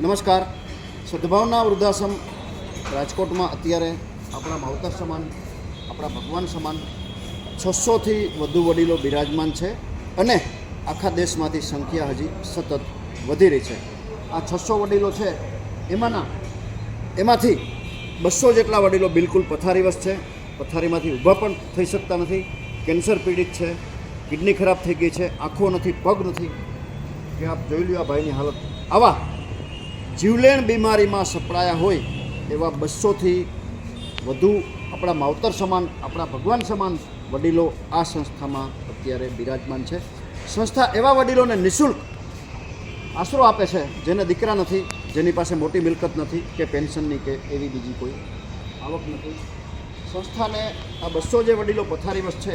નમસ્કાર. સદભાવના વૃદ્ધાશ્રમ રાજકોટમાં અત્યારે આપણા માવતર સમાન, આપણા ભગવાન સમાન 600થી વધુ વડીલો બિરાજમાન છે અને આખા દેશમાંથી સંખ્યા હજી સતત વધી રહી છે. આ 600 વડીલો છે, એમાંથી 200 જેટલા વડીલો બિલકુલ પથારીવશ છે. પથારીમાંથી ઊભા પણ થઈ શકતા નથી, કેન્સર પીડિત છે, કિડની ખરાબ થઈ ગઈ છે, આંખો નથી, પગ નથી. કે આપ જોઈ લ્યો આ ભાઈની હાલત. આવા જીવલેણ બીમારીમાં સપડાયા હોય એવા 200થી વધુ આપણા માવતર સમાન, આપણા ભગવાન સમાન વડીલો આ સંસ્થામાં અત્યારે બિરાજમાન છે. સંસ્થા એવા વડીલોને નિઃશુલ્ક આશરો આપે છે જેને દીકરા નથી, જેની પાસે મોટી મિલકત નથી કે પેન્શનની કે એવી બીજી કોઈ આવક નથી. સંસ્થાને આ 200 જે વડીલો પથારીવશ છે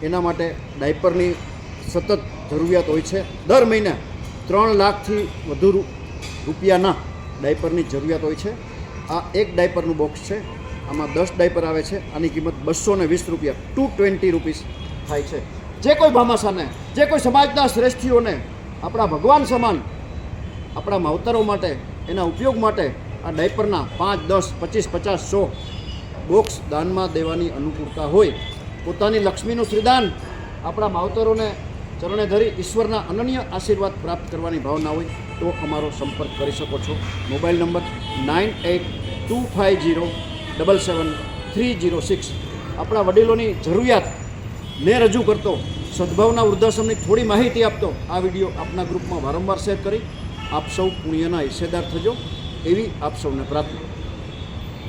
એના માટે ડાયપરની સતત જરૂરિયાત હોય છે. દર મહિને 3 લાખથી વધુ રૂપિયાના ડાયપરની જરૂરિયાત હોય છે. આ એક ડાયપરનું બોક્સ છે, આમાં 10 ડાયપર આવે છે. આની કિંમત 220 રૂપિયા, 220 રૂપીસ થાય છે. જે કોઈ ભામાશાને, જે કોઈ સમાજના શ્રેષ્ઠીઓને આપણા ભગવાન સમાન આપણા માવતરો માટે, એના ઉપયોગ માટે આ ડાયપરના 5, 10, 25, 50, 100 બોક્સ દાનમાં દેવાની અનુકૂળતા હોય, પોતાની લક્ષ્મીનું શ્રીદાન આપણા માવતરોને ચરણે ધરી ઈશ્વરના અનન્ય આશીર્વાદ પ્રાપ્ત કરવાની ભાવના હોય તો અમારો સંપર્ક કરી શકો છો. Mobile number 9825077306. આપણા વડીલોની જરૂરિયાતને રજૂ કરતો, સદભાવના વૃદ્ધાશ્રમની થોડી માહિતી આપતો આ વિડીયો આપના ગ્રુપમાં વારંવાર શેર કરી આપ સૌ પુણ્યના હિસ્સેદાર થજો એવી આપ સૌને પ્રાર્થના.